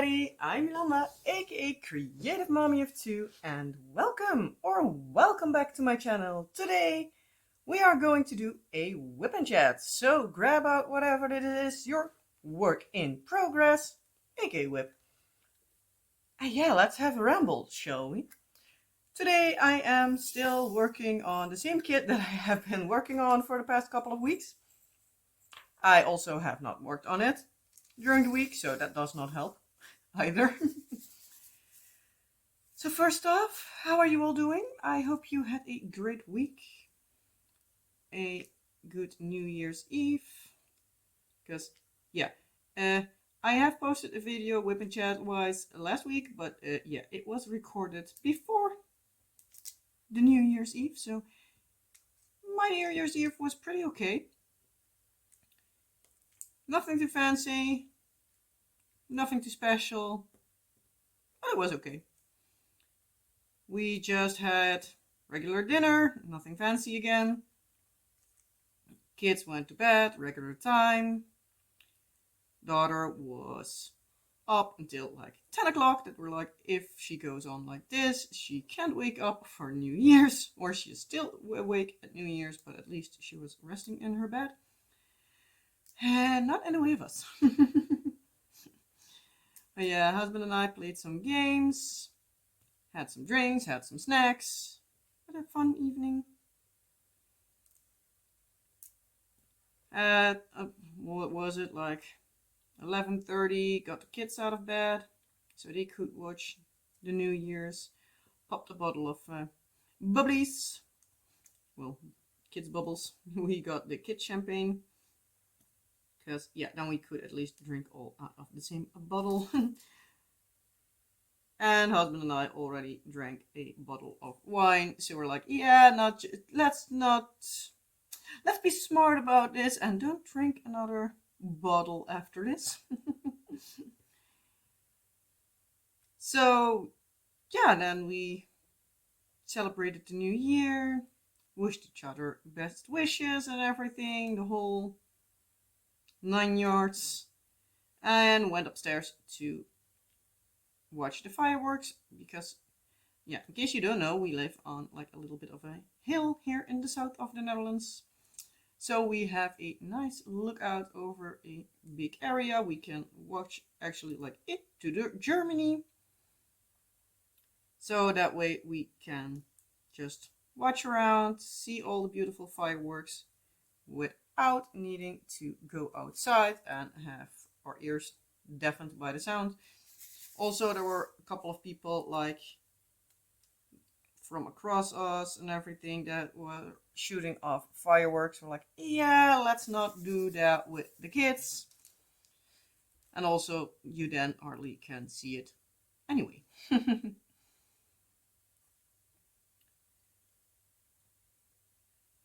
everybody, I'm Yolanda, aka Creative Mommy of Two, and welcome back to my channel. Today, we are going to do a whip and chat, so grab out whatever it is, your work in progress, aka whip. And yeah, let's have a ramble, shall we? Today, I am still working on the same kit that I have been working on for the past couple of weeks. I also have not worked on it during the week, so that does not help either. So first off, how are you all doing? I hope you had a great week. A good New Year's Eve. Because, yeah, I have posted a video WIP and Chat wise last week, but yeah, it was recorded before the New Year's Eve, so my New Year's Eve was pretty okay. Nothing too fancy, nothing too special, but it was okay. We just had regular dinner, nothing fancy again. Kids went to bed, regular time. Daughter was up until like 10 o'clock. That we're like, if she goes on like this, she can't wake up for New Year's, or she is still awake at New Year's, but at least she was resting in her bed. And not in the way of us. But yeah, husband and I played some games, had some drinks, had some snacks. Had a fun evening. At, what was it, like 11:30, got the kids out of bed so they could watch the New Year's. Popped a bottle of bubblies. Well, kids' bubbles. We got the kids' champagne. Because, yeah, then we could at least drink all out of the same bottle. And husband and I already drank a bottle of wine. So we're like, yeah, let's be smart about this and don't drink another bottle after this. So, yeah, then we celebrated the new year, wished each other best wishes and everything, the whole 9 yards, and went upstairs to watch the fireworks because, yeah, in case you don't know, we live on like a little bit of a hill here in the south of the Netherlands. So we have a nice lookout over a big area. We can watch actually like into Germany. So that way we can just watch around, see all the beautiful fireworks without needing to go outside and have our ears deafened by the sound. Also, there were a couple of people like from across us and everything that were shooting off fireworks. We're like, yeah, let's not do that with the kids. And also, you then hardly can see it anyway.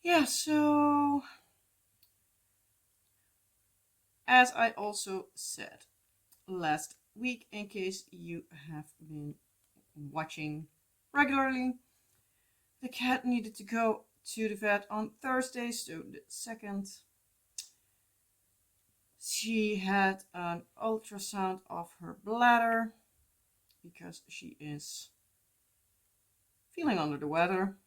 Yeah, so as I also said last week, in case you have been watching regularly, the cat needed to go to the vet on Thursday, so the 2nd. She had an ultrasound of her bladder because she is feeling under the weather.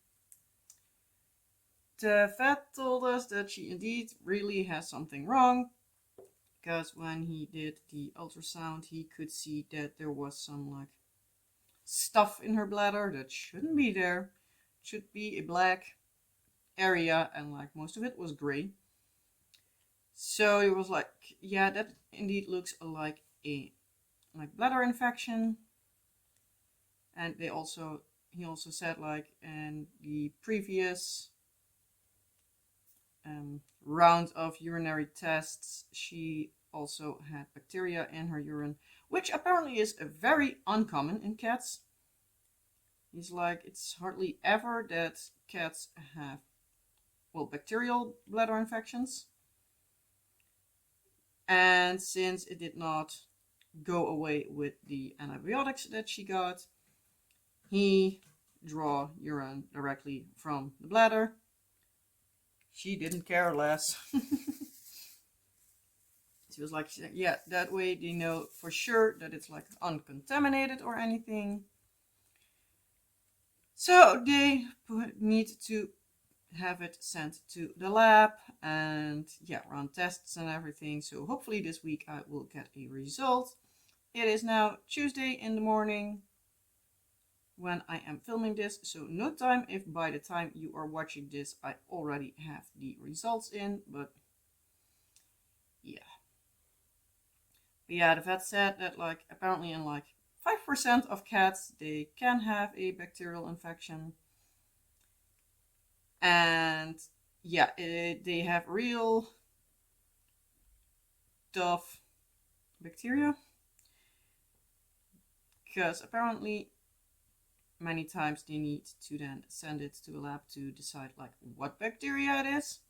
The vet told us that she indeed really has something wrong, because when he did the ultrasound, he could see that there was some like stuff in her bladder that shouldn't be there. It should be a black area, and like most of it was gray. So he was like, yeah, that indeed looks like a bladder infection. And he also said like in the previous round of urinary tests, she also had bacteria in her urine, which apparently is very uncommon in cats. He's like, it's hardly ever that cats have, well, bacterial bladder infections. And since it did not go away with the antibiotics that she got, he drew urine directly from the bladder. She didn't care less. he was like, yeah, that way they know for sure that it's like uncontaminated or anything. So they need to have it sent to the lab and yeah, run tests and everything. So hopefully this week I will get a result. It is now Tuesday in the morning when I am filming this, so no time if by the time you are watching this I already have the results in, but yeah. But yeah, the vet said that like apparently in like 5% of cats they can have a bacterial infection. And yeah, they have real tough bacteria. Because apparently many times they need to then send it to a lab to decide like what bacteria it is.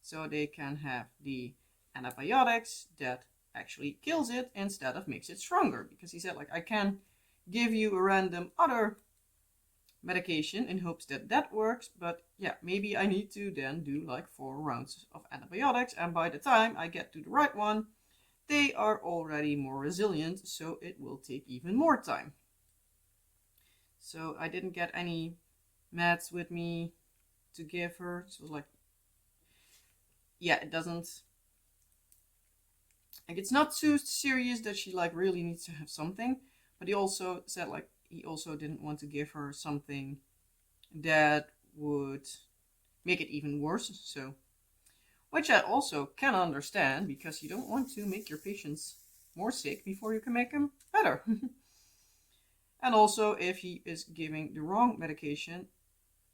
So they can have the antibiotics that actually kills it instead of makes it stronger. Because he said like I can give you a random other medication in hopes that that works, but yeah, maybe I need to then do like 4 rounds of antibiotics, and by the time I get to the right one they are already more resilient, so it will take even more time. So I didn't get any meds with me to give her, so it was like, yeah, it doesn't, like it's not too serious that she like really needs to have something, but he also said like he also didn't want to give her something that would make it even worse. So, which I also can understand, because you don't want to make your patients more sick before you can make them better. And also, if he is giving the wrong medication,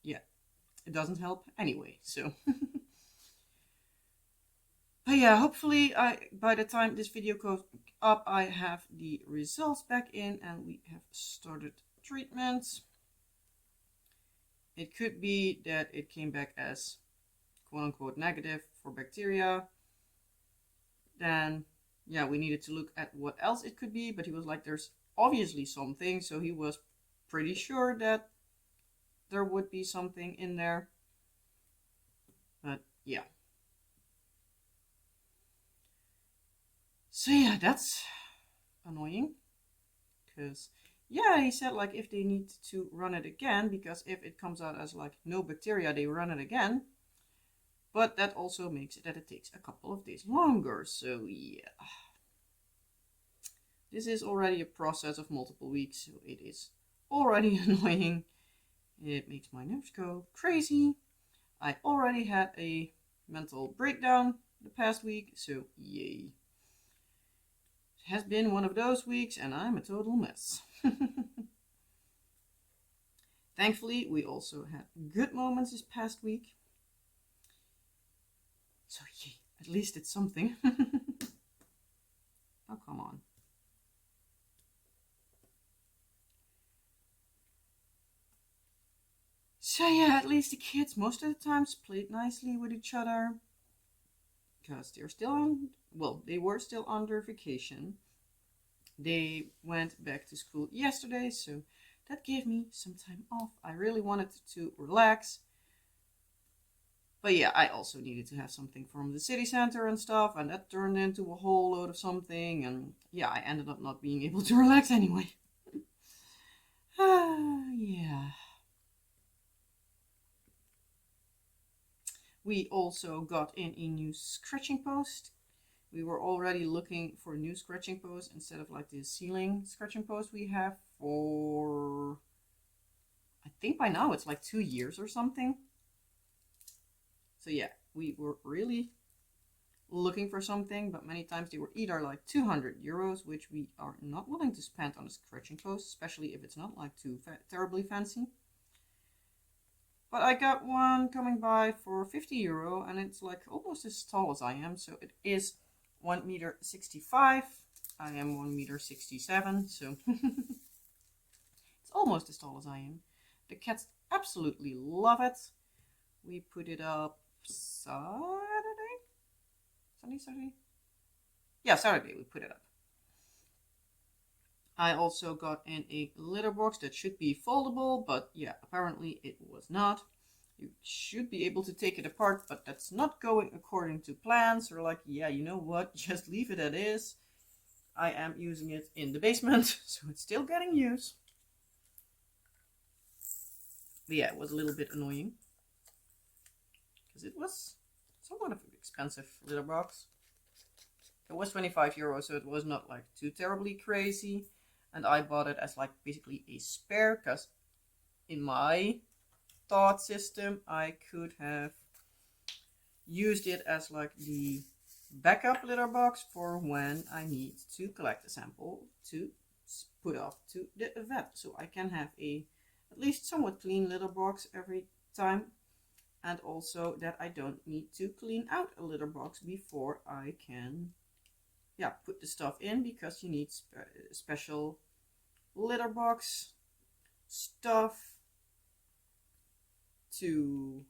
yeah, it doesn't help anyway. So, but yeah, hopefully, by the time this video goes up, I have the results back in and we have started treatment. It could be that it came back as quote-unquote negative for bacteria. Then, yeah, we needed to look at what else it could be, but he was like, there's obviously something, so he was pretty sure that there would be something in there. But yeah. So yeah, that's annoying. Because yeah, he said like if they need to run it again, because if it comes out as like no bacteria, they run it again. But that also makes it that it takes a couple of days longer. So yeah. This is already a process of multiple weeks, so it is already annoying. It makes my nerves go crazy. I already had a mental breakdown the past week, so yay. It has been one of those weeks and I'm a total mess. Thankfully, we also had good moments this past week. So yay, at least it's something. Oh, come on. So yeah, at least the kids most of the times played nicely with each other. Because they're still on, well, they were still under vacation. They went back to school yesterday, so that gave me some time off. I really wanted to relax. But yeah, I also needed to have something from the city center and stuff, and that turned into a whole load of something, and yeah, I ended up not being able to relax anyway. Yeah. We also got in a new scratching post. We were already looking for new scratching posts instead of like the ceiling scratching post we have for, I think by now it's like 2 years or something. So yeah, we were really looking for something, but many times they were either like 200 euros, which we are not willing to spend on a scratching post, especially if it's not like too terribly fancy. But I got one coming by for 50 euro, and it's like almost as tall as I am, so it is 1 meter 65. I am 1 meter 67, so it's almost as tall as I am. The cats absolutely love it. We put it up Saturday? Saturday? Yeah, Saturday we put it up. I also got in a litter box that should be foldable, but yeah, apparently it was not. you should be able to take it apart, but that's not going according to plan. So we're like, yeah, you know what, just leave it as is. I am using it in the basement, so it's still getting used. But yeah, it was a little bit annoying because it was somewhat of an expensive litter box. It was 25 euros, so it was not like too terribly crazy. And I bought it as like basically a spare, because in my thought system I could have used it as like the backup litter box for when I need to collect a sample to put off to the vet, so I can have a at least somewhat clean litter box every time, and also that I don't need to clean out a litter box before I can put the stuff in, because you need special litter box stuff to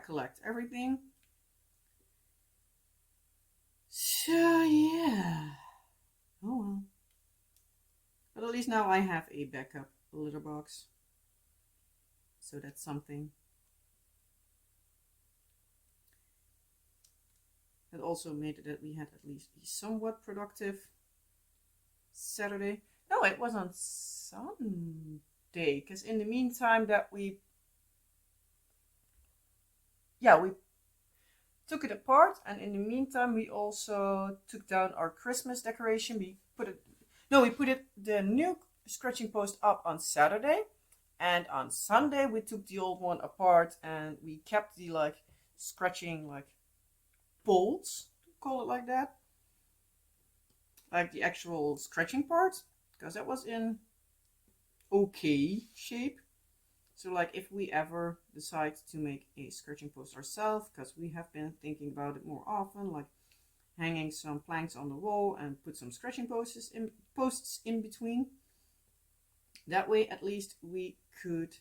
collect everything. So yeah, oh well. But at least now I have a backup litter box, so that's something. It also made it that we had at least a somewhat productive Saturday. No, it was on Sunday, because in the meantime that we took it apart, and in the meantime we also took down our Christmas decoration. We put the new scratching post up on Saturday, and on Sunday we took the old one apart and we kept the like scratching like bolts, call it like that, like the actual scratching part, because that was in okay shape. So like if we ever decide to make a scratching post ourselves, because we have been thinking about it more often, like hanging some planks on the wall and put some scratching posts in between. That way at least we could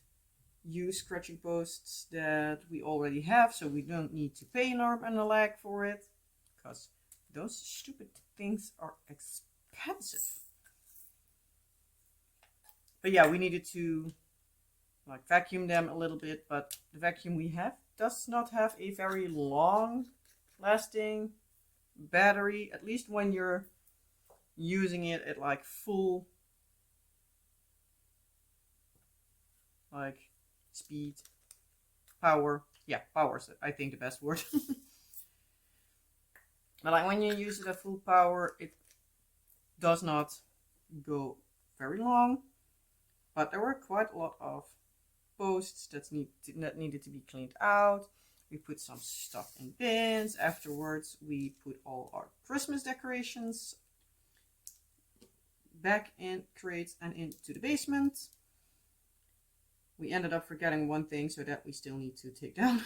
use scratching posts that we already have, so we don't need to pay an arm and a leg for it, because those stupid things are expensive. But yeah, we needed to like vacuum them a little bit, but the vacuum we have does not have a very long lasting battery, at least when you're using it at like full like speed, power. Yeah, power's I think the best word. But like when you use it at full power, it does not go very long. But there were quite a lot of posts that needed to be cleaned out. We put some stuff in bins. Afterwards, we put all our Christmas decorations back in crates and into the basement. We ended up forgetting one thing, so that we still need to take down.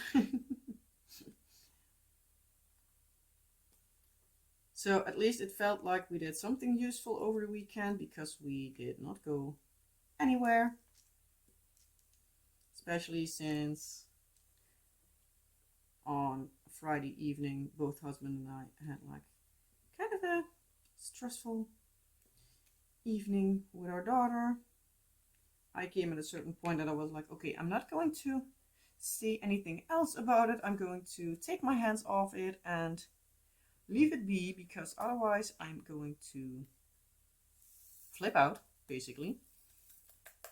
So at least it felt like we did something useful over the weekend, because we did not go anywhere. Especially since on Friday evening, both husband and I had like kind of a stressful evening with our daughter. I came at a certain point that I was like, okay, I'm not going to say anything else about it. I'm going to take my hands off it and leave it be, because otherwise I'm going to flip out, basically.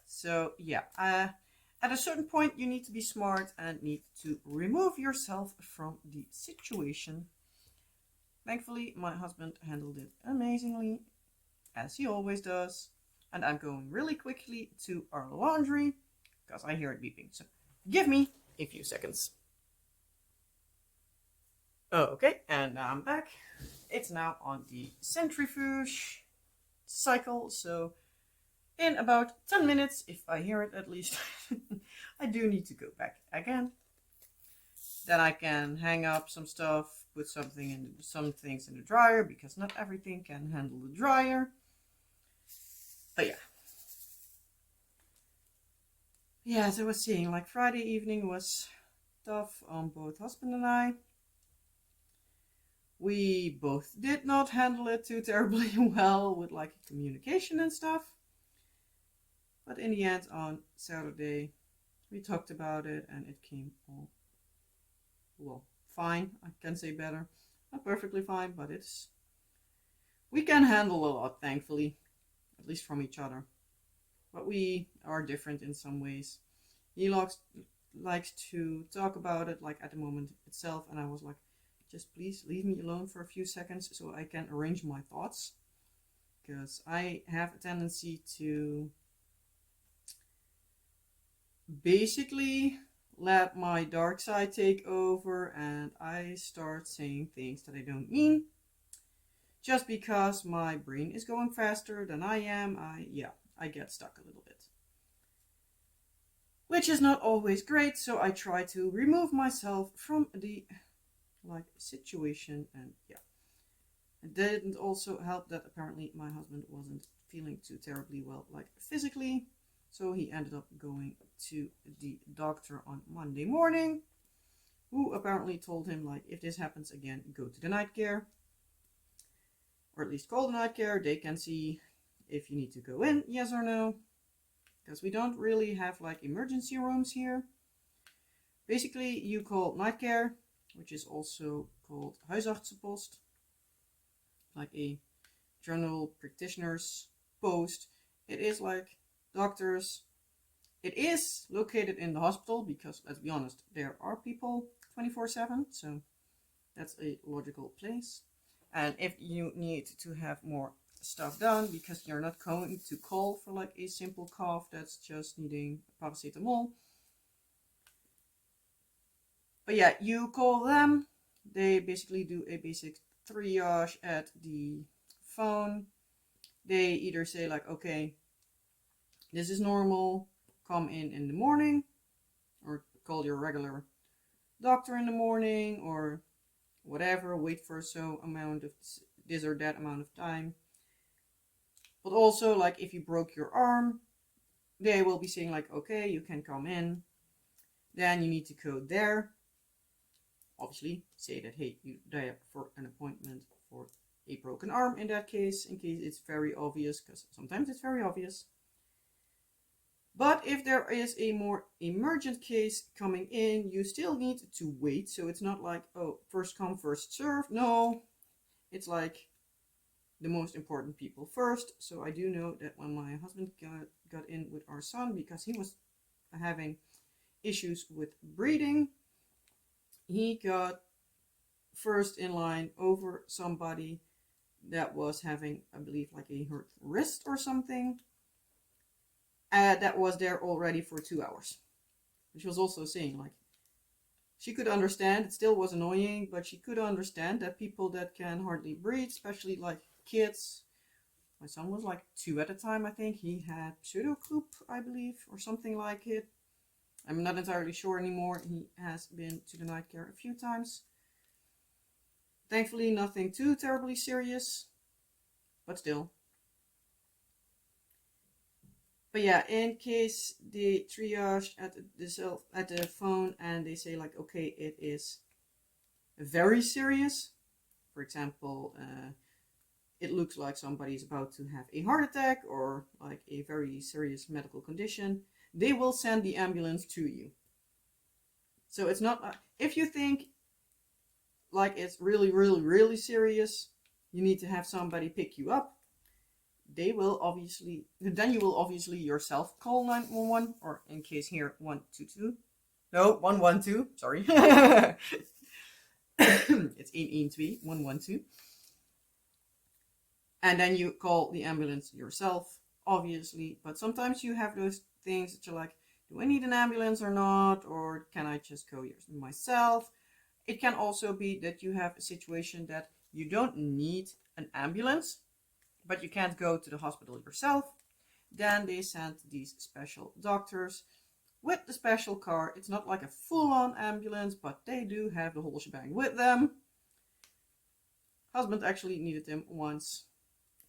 So yeah, at a certain point you need to be smart and need to remove yourself from the situation. Thankfully, my husband handled it amazingly, as he always does. And I'm going really quickly to our laundry, because I hear it beeping. So give me a few seconds. Okay, and now I'm back. It's now on the centrifuge cycle, so in about 10 minutes, if I hear it at least, I do need to go back again. Then I can hang up some stuff, put some things in the dryer, because not everything can handle the dryer. But yeah. Yeah, as I was saying, like Friday evening was tough on both husband and I. We both did not handle it too terribly well with like communication and stuff. But in the end, on Saturday, We talked about it and it came all, well, fine. I can say better. Not perfectly fine, but we can handle a lot, thankfully, at least from each other. But we are different in some ways. He likes to talk about it, like at the moment itself, and I was like, just please leave me alone for a few seconds so I can arrange my thoughts. Because I have a tendency to basically let my dark side take over, and I start saying things that I don't mean. Just because my brain is going faster than I am, I get stuck a little bit. Which is not always great, so I try to remove myself from the situation, and yeah. It didn't also help that apparently my husband wasn't feeling too terribly well, physically, so he ended up going to the doctor on Monday morning, who apparently told him, if this happens again, go to the night care, or at least call the night care. They can see if you need to go in, yes or no, because we don't really have emergency rooms here. Basically, you call night care, which is also called huisartsenpost, like a general practitioner's post. It is like doctors. It is located in the hospital because, let's be honest, there are people 24/7, so that's a logical place. And if you need to have more stuff done because you're not going to call for a simple cough that's just needing paracetamol. But yeah, you call them. They basically do a basic triage at the phone. They either say okay, this is normal, come in the morning, or call your regular doctor in the morning, or whatever, wait for so amount of this or that amount of time. But also, if you broke your arm, they will be saying okay, you can come in. Then you need to go there. Obviously, say that, hey, you're there for an appointment for a broken arm in that case, in case it's very obvious, because sometimes it's very obvious. But if there is a more emergent case coming in, you still need to wait. So it's not oh, first come, first serve. No, it's the most important people first. So I do know that when my husband got in with our son, because he was having issues with breathing, he got first in line over somebody that was having, I believe, a hurt wrist or something. That was there already for 2 hours. She was also saying, she could understand, it still was annoying, but she could understand that people that can hardly breathe, especially kids. My son was 2 at a time, I think. He had pseudo-croup, I believe, or something like it. I'm not entirely sure anymore. He has been to the night care a few times. Thankfully, nothing too terribly serious, but still. But yeah, in case they triage at the phone and they say okay, it is very serious. For example, it looks like somebody's about to have a heart attack or a very serious medical condition. They will send the ambulance to you. So it's not if you think it's really, really, really serious, you need to have somebody pick you up. Then you will obviously yourself call 911, or in case here 122. No, 112. Sorry. It's 112, 112. And then you call the ambulance yourself, obviously. But sometimes you have those things that you're do I need an ambulance or not? Or can I just go myself? It can also be that you have a situation that you don't need an ambulance, but you can't go to the hospital yourself. Then they send these special doctors with the special car. It's not a full-on ambulance, but they do have the whole shebang with them. Husband actually needed them once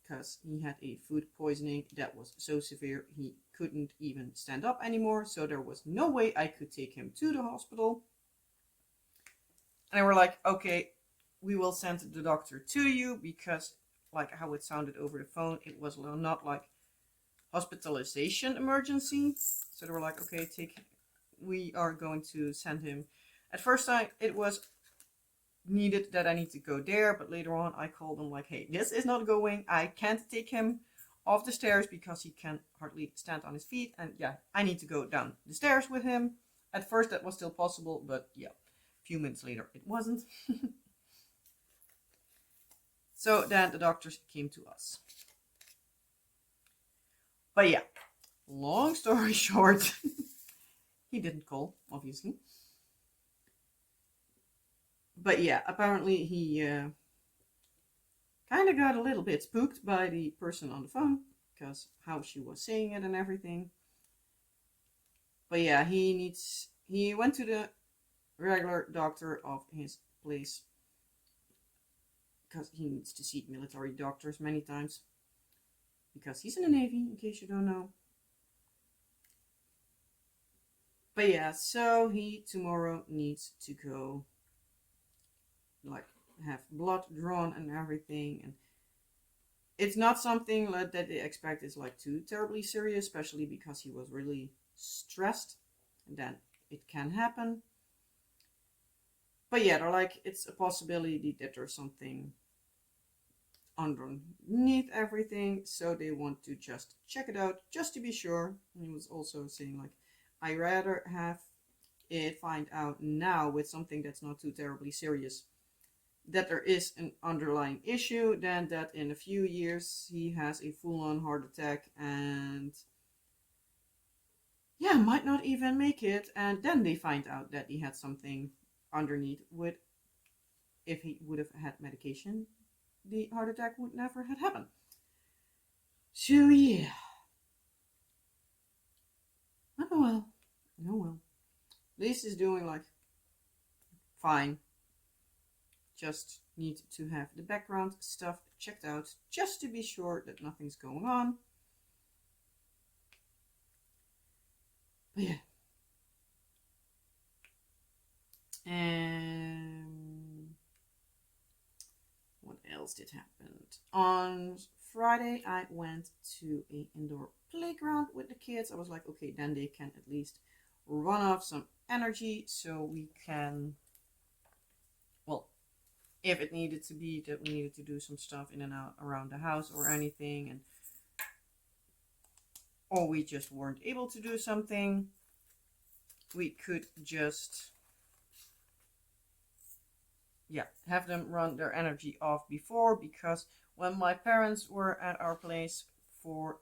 because he had a food poisoning that was so severe he couldn't even stand up anymore. So there was no way I could take him to the hospital. And they were okay, we will send the doctor to you, because how it sounded over the phone, it was not hospitalization emergency. So they were okay, we are going to send him. At first it was needed that I need to go there, but later on I called him like, hey, this is not going. I can't take him off the stairs because he can hardly stand on his feet, and yeah, I need to go down the stairs with him. At first that was still possible, but yeah, a few minutes later it wasn't. So then the doctors came to us. But yeah, long story short, he didn't call, obviously. But yeah, apparently he kind of got a little bit spooked by the person on the phone, because how she was saying it and everything. But yeah, he went to the regular doctor of his place, because he needs to see military doctors many times, because he's in the Navy, in case you don't know. But yeah, so he tomorrow needs to go, like, have blood drawn and everything, and it's not something that they expect is like too terribly serious, especially because he was really stressed, and then it can happen. But yeah, they're like, it's a possibility that there's something underneath everything, so they want to just check it out just to be sure. And he was also saying like, I rather have it find out now with something that's not too terribly serious that there is an underlying issue than that in a few years he has a full-on heart attack and yeah, might not even make it, and then they find out that he had something underneath. With if he would have had medication, the heart attack would never have happened. So yeah. Oh well. Oh well. At least he's doing like fine. Just need to have the background stuff checked out just to be sure that nothing's going on. But yeah. And what else did happen? On Friday, I went to an indoor playground with the kids. I was like, okay, then they can at least run off some energy so we can, well, if it needed to be that we needed to do some stuff in and out around the house or anything, and or we just weren't able to do something, we could just have them run their energy off before, because when my parents were at our place for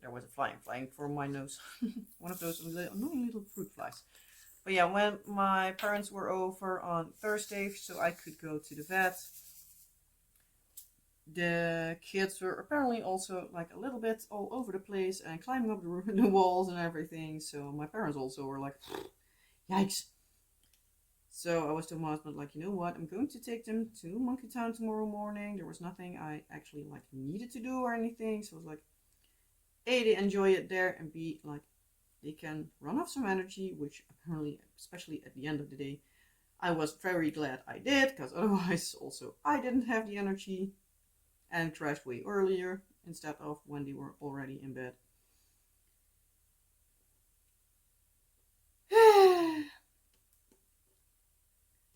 there was a flying for my nose. One of those annoying little fruit flies. But yeah, when my parents were over on Thursday, so I could go to the vet, the kids were apparently also like a little bit all over the place and climbing up the walls and everything. So my parents also were like, yikes. So I was to my husband like, you know what, I'm going to take them to Monkey Town tomorrow morning. There was nothing I actually like needed to do or anything. So I was like, A, they enjoy it there, and B, like, they can run off some energy, which apparently, especially at the end of the day, I was very glad I did, because otherwise also I didn't have the energy and crashed way earlier instead of when they were already in bed.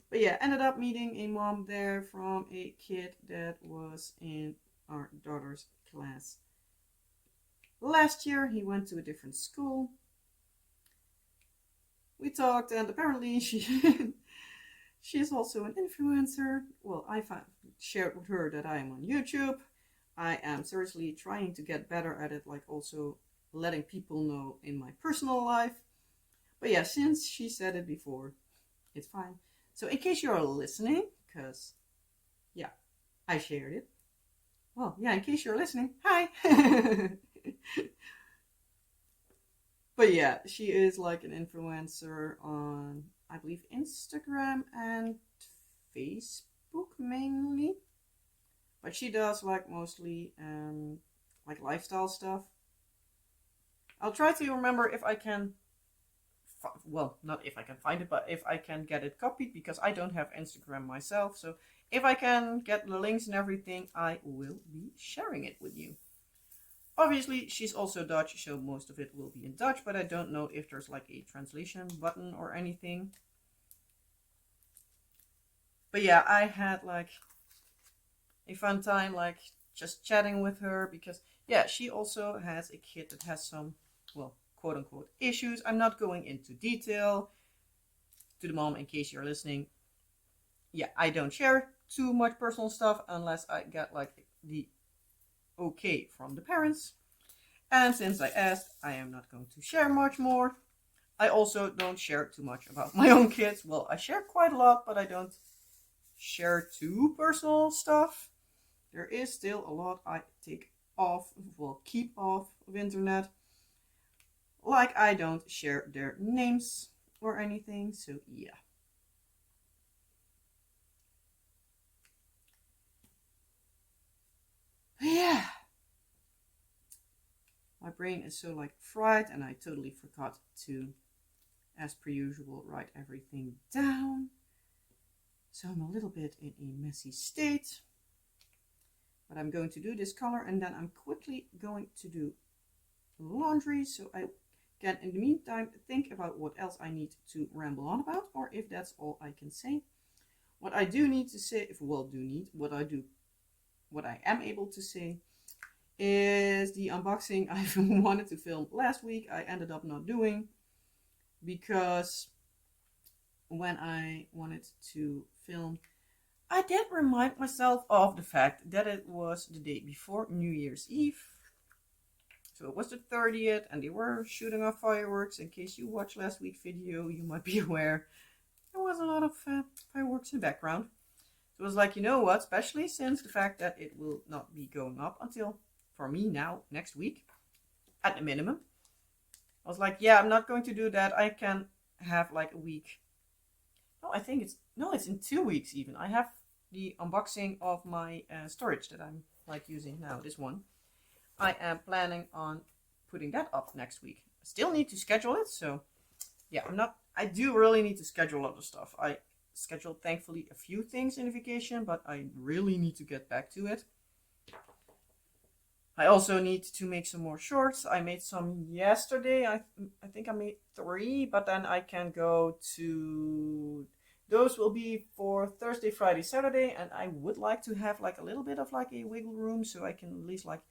But yeah, ended up meeting a mom there from a kid that was in our daughter's class. Last year, he went to a different school. We talked, and apparently she's also an influencer. Well, I shared with her that I am on YouTube. I am seriously trying to get better at it, like also letting people know in my personal life. But yeah, since she said it before, it's fine. So in case you're listening, because yeah, I shared it. Well, yeah, in case you're listening, hi. But yeah, she is like an influencer on, I believe, Instagram and Facebook mainly. But she does like mostly like lifestyle stuff. I'll try to remember if I can, well, not if I can find it, but if I can get it copied, because I don't have Instagram myself. So if I can get the links and everything, I will be sharing it with you. Obviously, she's also Dutch, so most of it will be in Dutch, but I don't know if there's like a translation button or anything. But yeah, I had like a fun time, like just chatting with her because, yeah, she also has a kid that has some, well, quote unquote, issues. I'm not going into detail. To the mom, in case you're listening, yeah, I don't share too much personal stuff unless I get like the okay from the parents. And since I asked, I am not going to share much more. I also don't share too much about my own kids. Well, I share quite a lot, but I don't share too personal stuff. There is still a lot I take off, well, keep off of internet. Like I don't share their names or anything, so yeah. Yeah. My brain is so like fried and I totally forgot to, as per usual, write everything down. So I'm a little bit in a messy state. But I'm going to do this color and then I'm quickly going to do laundry so I can in the meantime think about what else I need to ramble on about or if that's all I can say. What I do need to say, what I am able to say is the unboxing I wanted to film last week. I ended up not doing because when I wanted to film, I did remind myself of the fact that it was the day before New Year's Eve. So it was the 30th and they were shooting off fireworks. In case you watched last week's video, you might be aware there was a lot of fireworks in the background. So it was like, you know what, especially since the fact that it will not be going up until, for me now, next week, at the minimum. I was like, yeah, I'm not going to do that. I can have like a week. It's in 2 weeks even. I have the unboxing of my storage that I'm like using now, this one. I am planning on putting that up next week. I still need to schedule it, so yeah, I do really need to schedule other stuff. I scheduled thankfully a few things in the vacation, but I really need to get back to it. I also need to make some more shorts. I made some yesterday. I think I made 3, but then I can go to, those will be for Thursday, Friday, Saturday, and I would like to have like a little bit of like a wiggle room so I can at least like,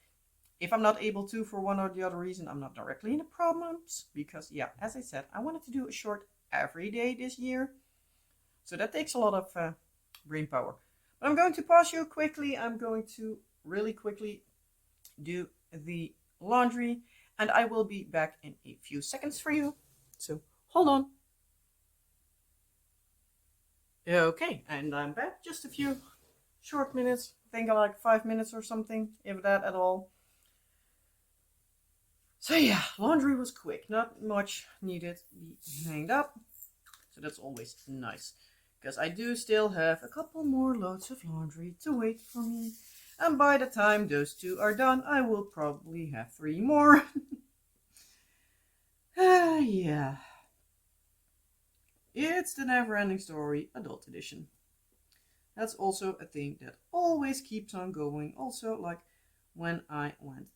if I'm not able to for one or the other reason, I'm not directly in the problems because yeah, as I said, I wanted to do a short every day this year. So that takes a lot of brain power. But I'm going to pause you quickly. I'm going to really quickly do the laundry and I will be back in a few seconds for you. So hold on. Okay, and I'm back. Just a few short minutes. I think like 5 minutes or something, if that at all. So yeah, laundry was quick. Not much needed to be hanged up. So that's always nice. Because I do still have a couple more loads of laundry to wait for me. And by the time those 2 are done, I will probably have 3 more. Yeah. It's the never-ending story, adult edition. That's also a thing that always keeps on going. Also, like when I went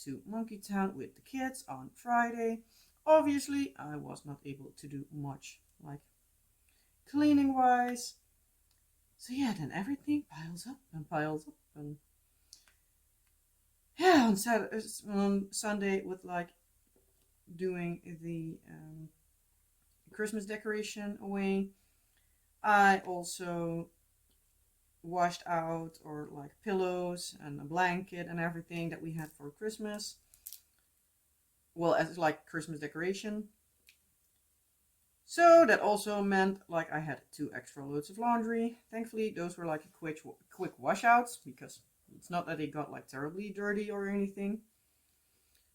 to Monkey Town with the kids on Friday, obviously I was not able to do much, like cleaning wise. So yeah, then everything piles up and piles up and yeah, on Sunday with like doing the Christmas decoration away, I also washed out or like pillows and a blanket and everything that we had for Christmas. Well, as like Christmas decoration. So that also meant like I had 2 extra loads of laundry. Thankfully, those were like quick washouts because it's not that they got like terribly dirty or anything.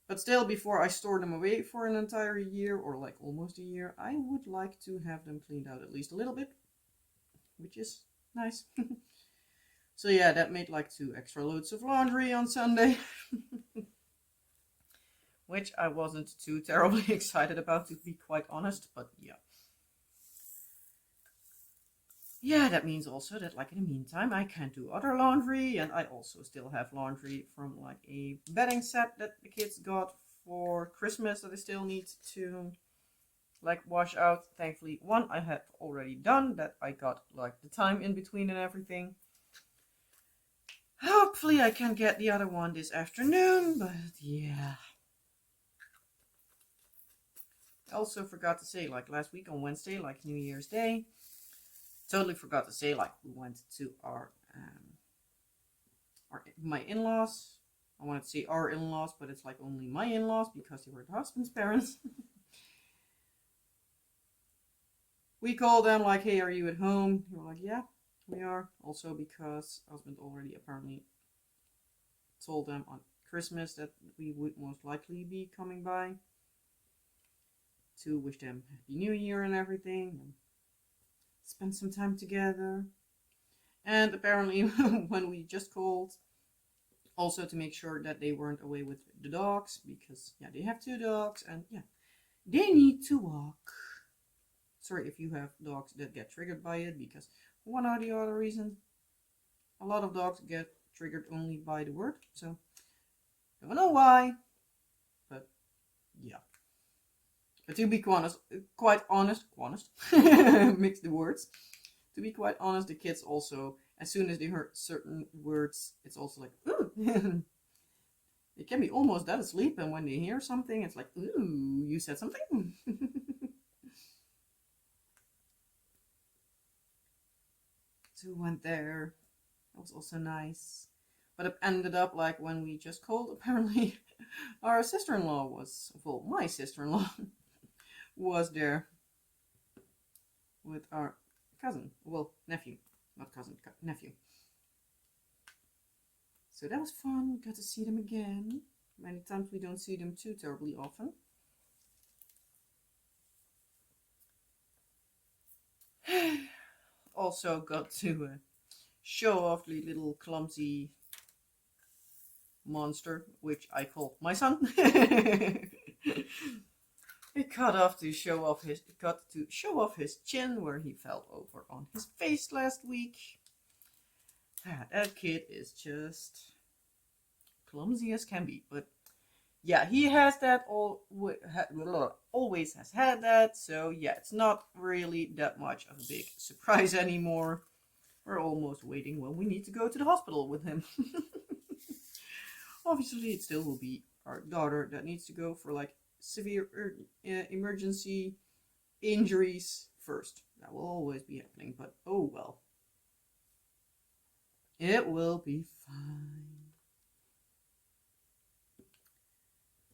But still, before I store them away for an entire year or like almost a year, I would like to have them cleaned out at least a little bit, which is nice. So yeah, that made like 2 extra loads of laundry on Sunday. Which I wasn't too terribly excited about, to be quite honest, but yeah. yeah, that means also that like in the meantime I can't do other laundry, and I also still have laundry from like a bedding set that the kids got for Christmas that I still need to like wash out. Thankfully one I have already done, that I got like the time in between and everything. Hopefully I can get the other one this afternoon, but yeah. I also forgot to say, like last week on Wednesday, like New Year's Day, totally forgot to say, like we went to my in-laws. I wanted to say our in-laws, but it's like only my in-laws because they were the husband's parents. We called them like, hey, are you at home? They were like, yeah, we are. Also because husband already apparently told them on Christmas that we would most likely be coming by to wish them Happy New Year and everything, and spend some time together. And apparently when we just called, also to make sure that they weren't away with the dogs, because yeah, they have 2 dogs and yeah, they need to walk. Sorry if you have dogs that get triggered by it, because one or the other reason, a lot of dogs get triggered only by the word. So don't know why, but yeah. But to be quite honest, mix the words. To be quite honest, the kids also, as soon as they heard certain words, it's also like, ooh. They can be almost dead asleep, and when they hear something, it's like, ooh, you said something. So we went there. That was also nice. But it ended up like when we just called, apparently our sister-in-law was, well, my sister-in-law was there with our cousin. Well, nephew. Not cousin, nephew. So that was fun. Got to see them again. Many times we don't see them too terribly often. Also got to show off the little clumsy monster, which I call my son. He got to show off his chin, where he fell over on his face last week. That kid is just clumsy as can be, but yeah, he has that always has had that, so yeah, it's not really that much of a big surprise anymore. We're almost waiting when we need to go to the hospital with him. Obviously, it still will be our daughter that needs to go for like severe emergency injuries first. That will always be happening, but oh well. It will be fine.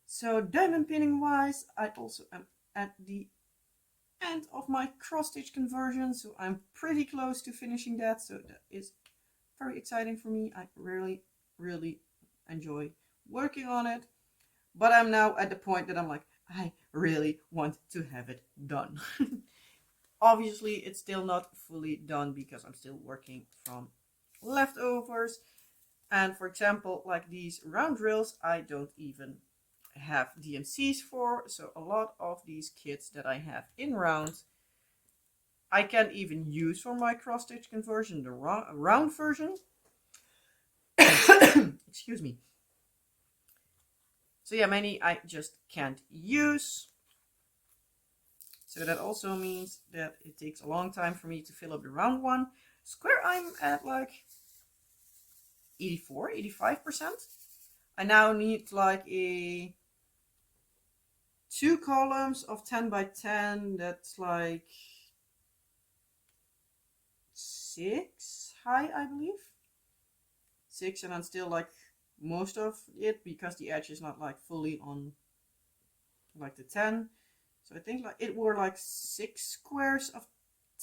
So diamond pinning wise, I also am at the end of my cross stitch conversion, so I'm pretty close to finishing that, so that is very exciting for me. I really enjoy working on it, but I'm now at the point that I'm like, I really want to have it done. Obviously it's still not fully done because I'm still working from leftovers, and for example like these round drills I don't even have DMCs for, so a lot of these kits that I have in round I can't even use for my cross stitch conversion, the round version. Excuse me. So yeah, many I just can't use. So that also means that it takes a long time for me to fill up the round one. Square I'm at like 85%. I now need like a 2 columns of 10 by 10. That's like 6 high, I believe. 6, and then still like most of it because the edge is not like fully on like the 10. So I think like it were like 6 squares of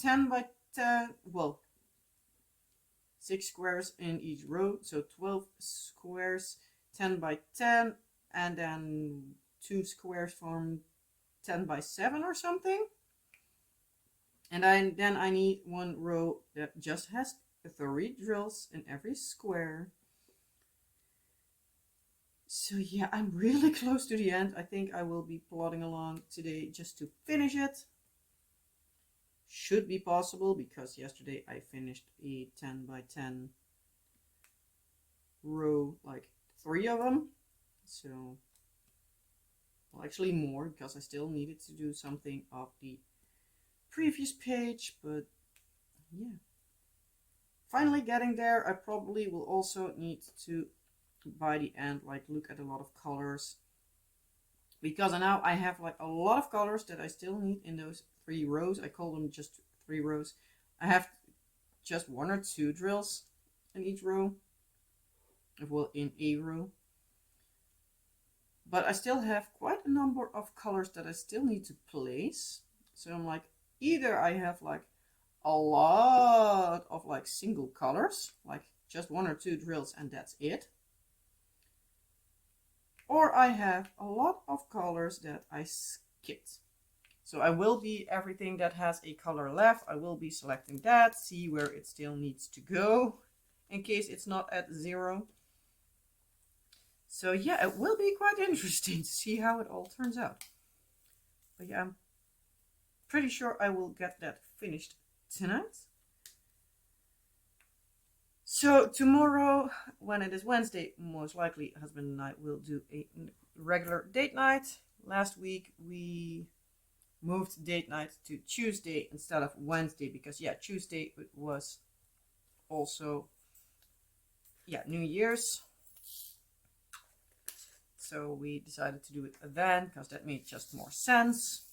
10 by 10. Well, 6 squares in each row, so 12 squares 10 by 10, and then 2 squares from 10 by 7 or something. And then I need 1 row that just has 3 drills in every square. So yeah, I'm really close to the end. I think I will be plodding along today just to finish it. should be possible because yesterday I finished a 10 by 10 row, like 3 of them. So, well, actually more, because I still needed to do something of the previous page, but yeah. Finally getting there. I probably will also need to, by the end, like look at a lot of colors, because now I have like a lot of colors that I still need in those 3 rows. I call them just 3 rows. I have just 1 or 2 drills in each row, well, in a row, but I still have quite a number of colors that I still need to place. So I'm like, either I have like a lot of like single colors, like just 1 or 2 drills and that's it, or I have a lot of colors that I skipped. So I will be, everything that has a color left, I will be selecting that, see where it still needs to go in case it's not at 0. So yeah, it will be quite interesting to see how it all turns out. But yeah, I'm pretty sure I will get that finished tonight. So tomorrow, when it is Wednesday, most likely husband and I will do a regular date night. Last week we moved date night to Tuesday instead of Wednesday because yeah, Tuesday was also, yeah, New Year's. So we decided to do it then because that made just more sense.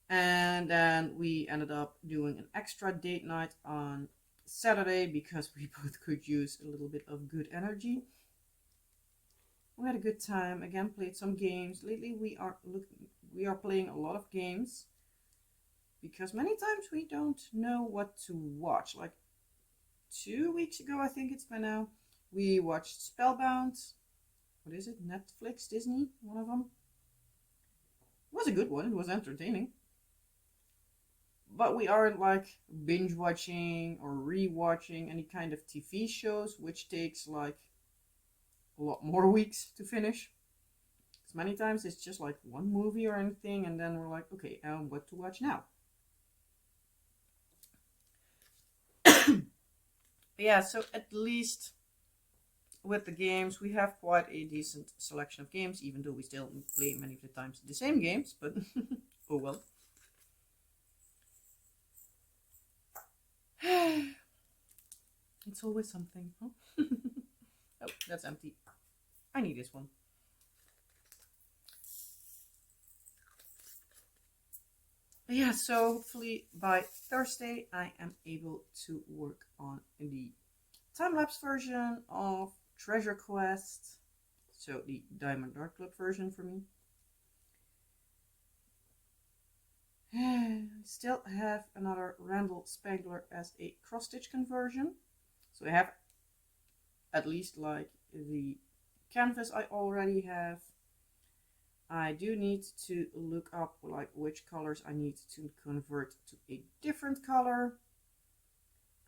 And then we ended up doing an extra date night on Saturday because we both could use a little bit of good energy. We had a good time. Again, played some games. Lately we are playing a lot of games because many times we don't know what to watch. Like 2 weeks ago, I think it's by now, we watched Spellbound. What is it? Netflix, Disney, one of them. It was a good one. It was entertaining. But we aren't like binge watching or re-watching any kind of TV shows, which takes like a lot more weeks to finish. Because many times it's just like one movie or anything, and then we're like, okay, what to watch now? Yeah, so at least with the games, we have quite a decent selection of games, even though we still play many of the times the same games, but oh well. It's always something, huh? Oh, that's empty. I need this one. But yeah, so hopefully by Thursday I am able to work on the time-lapse version of Treasure Quest. So the Diamond Dark Club version for me. I still have another Randall Spangler as a cross-stitch conversion. So I have at least like the canvas I already have. I do need to look up like which colors I need to convert to a different color.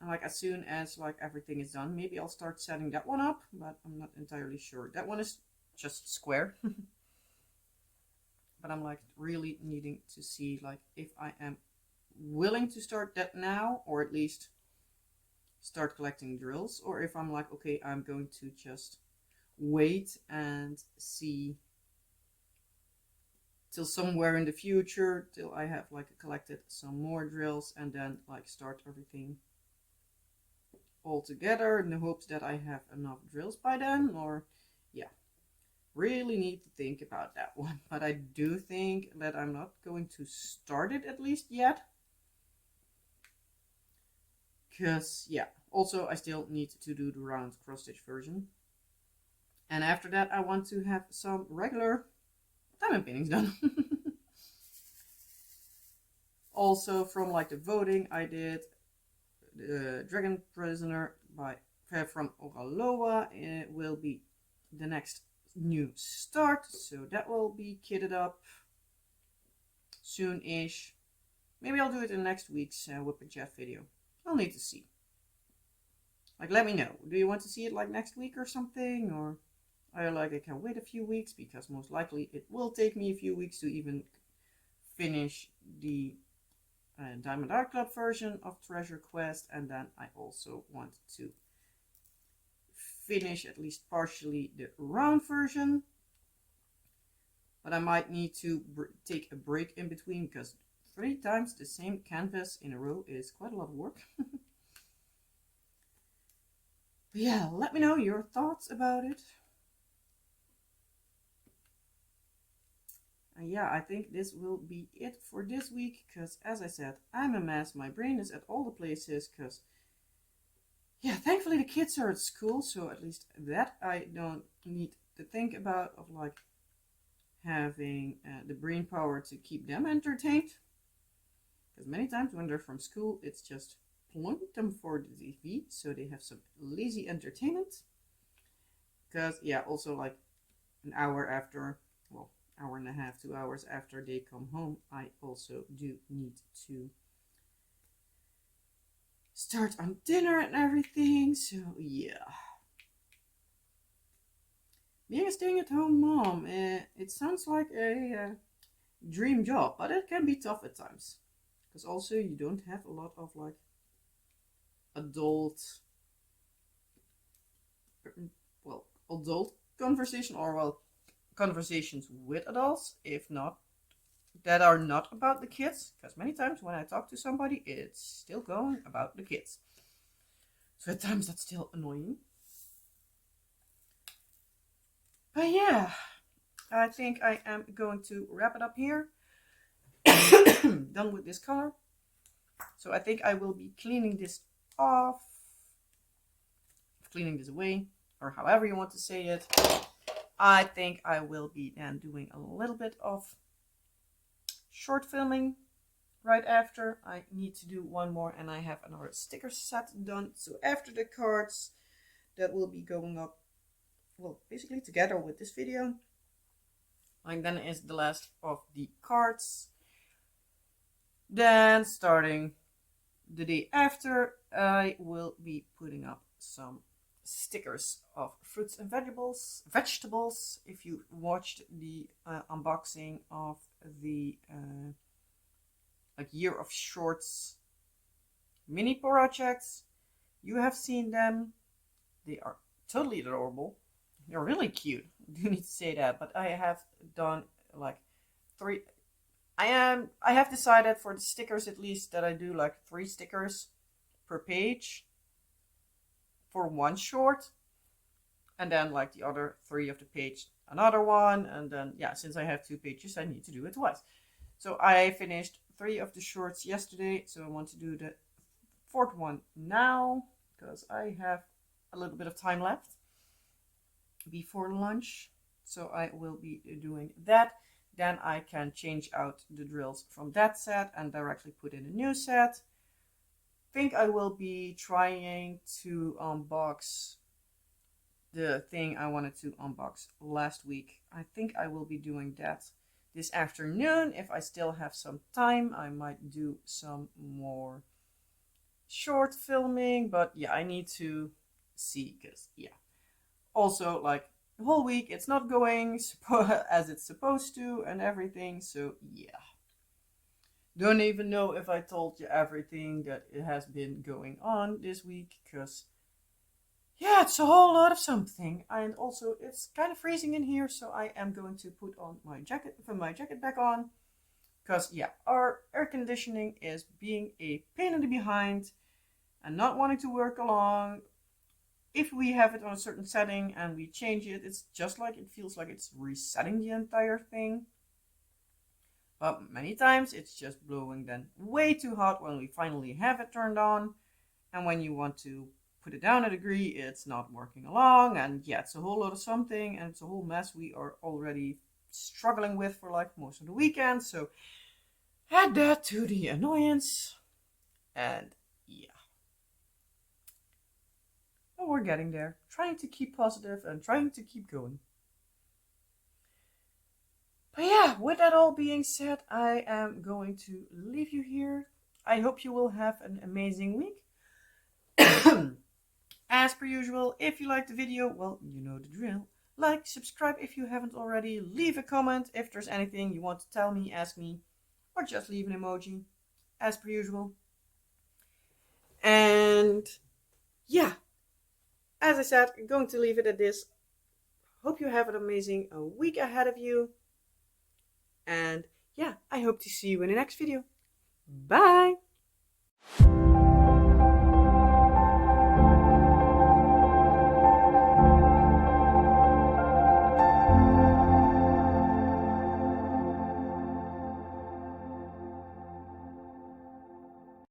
And like as soon as like everything is done, maybe I'll start setting that one up, but I'm not entirely sure. That one is just square. But I'm like really needing to see like if I am willing to start that now, or at least start collecting drills, or if I'm like, okay, I'm going to just wait and see till somewhere in the future, till I have like collected some more drills, and then like start everything all together in the hopes that I have enough drills by then. Or yeah, really need to think about that one. But I do think that I'm not going to start it at least yet, because yeah, also I still need to do the round cross stitch version, and after that I want to have some regular diamond paintings done. Also from like the voting, I did the Dragon Prisoner by from Oraloa. It will be the next new start, so that will be kitted up soon-ish. Maybe I'll do it in next week's WIP and Chat video. I'll need to see. Like, let me know. Do you want to see it like next week or something? Or are you like, I can wait a few weeks? Because most likely it will take me a few weeks to even finish the Diamond Art Club version of Treasure Quest, and then I also want to finish at least partially the round version. But I might need to take a break in between, because 3 times the same canvas in a row is quite a lot of work. But yeah, let me know your thoughts about it. And yeah, I think this will be it for this week, because as I said, I'm a mess. My brain is at all the places, because yeah, thankfully the kids are at school, so at least that I don't need to think about, of like having the brain power to keep them entertained. Because many times when they're from school, it's just plunk them for the TV, so they have some lazy entertainment. Because yeah, also like an hour after, well, hour and a half, 2 hours after they come home, I also do need to start on dinner and everything. So yeah, being a staying-at-home mom, it sounds like a dream job, but it can be tough at times, because also you don't have a lot of like adult conversation, or well, conversations with adults, if not, that are not about the kids, because many times when I talk to somebody, it's still going about the kids. So at times that's still annoying. But yeah, I think I am going to wrap it up here. Done with this color. So I think I will be cleaning this off, cleaning this away, or however you want to say it. I think I will be then doing a little bit of short filming right after. I need to do one more, and I have another sticker set done. So after the cards that will be going up, well, basically together with this video, and then is the last of the cards. Then starting the day after, I will be putting up some stickers of fruits and vegetables. If you watched the unboxing of the like Year of Shorts mini projects, you have seen them. They are totally adorable. They're really cute. I do need to say that. But I have done like 3. I have decided for the stickers at least that I do like 3 stickers per page for one short, and then like the other 3 of the page another one, and then yeah, since I have 2 pages, I need to do it twice. So I finished 3 of the shorts yesterday, so I want to do the 4th one now, because I have a little bit of time left before lunch. So I will be doing that. Then I can change out the drills from that set and directly put in a new set. I think I will be trying to unbox the thing I wanted to unbox last week. I think I will be doing that this afternoon. If I still have some time, I might do some more short filming, but yeah, I need to see, because yeah, also like the whole week it's not going as it's supposed to and everything. So yeah, don't even know if I told you everything that it has been going on this week, because yeah, it's a whole lot of something. And also it's kind of freezing in here, so I am going to put on my jacket, put my jacket back on, because yeah, our air conditioning is being a pain in the behind and not wanting to work along. If we have it on a certain setting and we change it, it's just like it feels like it's resetting the entire thing. But many times it's just blowing then way too hot when we finally have it turned on. And when you want to put it down a degree, it's not working along. And yeah, it's a whole lot of something, and it's a whole mess we are already struggling with for like most of the weekend. So add that to the annoyance. And yeah. But we're getting there. Trying to keep positive and trying to keep going. But yeah, with that all being said, I am going to leave you here. I hope you will have an amazing week. As per usual, if you liked the video, well, you know the drill. Like, subscribe if you haven't already, leave a comment if there's anything you want to tell me, ask me, or just leave an emoji, as per usual. And yeah, as I said, I'm going to leave it at this. Hope you have an amazing week ahead of you. And yeah, I hope to see you in the next video. Bye!